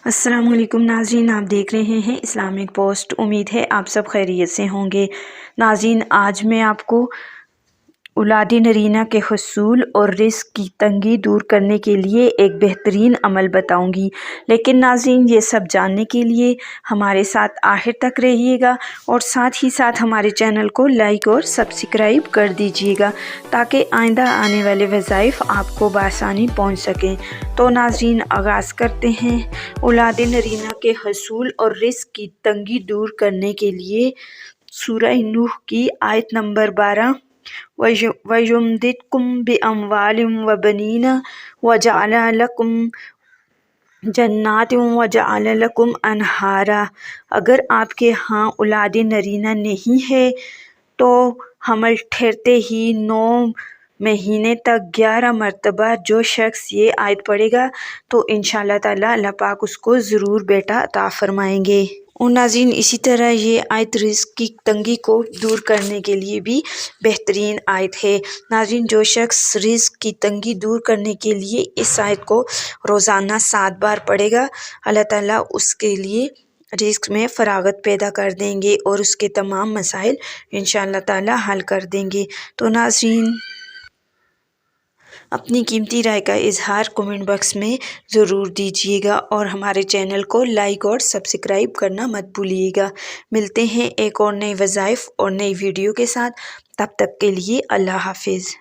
अस्सलाम वालेकुम नाज़रीन, आप देख रहे हैं इस्लामिक पोस्ट। उम्मीद है आप सब खैरियत से होंगे। नाज़रीन, आज मैं आपको औलाद नरीना के हुसूल और रिस्क की तंगी दूर करने के लिए एक बेहतरीन अमल बताऊंगी। लेकिन नाज़रीन, ये सब जानने के लिए हमारे साथ आखिर तक रहिएगा और साथ ही साथ हमारे चैनल को लाइक और सब्सक्राइब कर दीजिएगा ताकि आइंदा आने वाले वज़ाइफ आपको बआसानी पहुंच सकें। तो नाज़रीन, आगाज़ करते हैं। औलाद नरीना के हुसूल और रिस्क की तंगी दूर करने के लिए सूरह नूह की आयत नंबर 12 वयुमदिदकुम बिअमवालिम व बनीना वजअल लकुम जन्नातिन वजअल लकुम अनहारा। अगर आपके यहाँ औलाद नरीना नहीं है तो हमल ठहरते ही 9 महीने तक 11 मरतबा जो शख्स ये आयत पढ़ेगा तो इंशाअल्लाह ताला अल्लाह पाक उसको ज़रूर बेटा अता फरमाएंगे। और नाज़रीन, इसी तरह ये आयत रिस्क की तंगी को दूर करने के लिए भी बेहतरीन आयत है। नाज़रीन, जो शख्स रिस्क की तंगी दूर करने के लिए इस आयत को रोज़ाना 7 बार पढ़ेगा, अल्लाह ताला उसके लिए रिस्क में फरागत पैदा कर देंगे और उसके तमाम मसाइल इंशाअल्लाह ताला हल कर देंगे। तो नाज़रीन, अपनी कीमती राय का इजहार कमेंट बॉक्स में ज़रूर दीजिएगा और हमारे चैनल को लाइक और सब्सक्राइब करना मत भूलिएगा। मिलते हैं एक और नए वज़ाइफ और नई वीडियो के साथ। तब तक के लिए अल्लाह हाफिज़।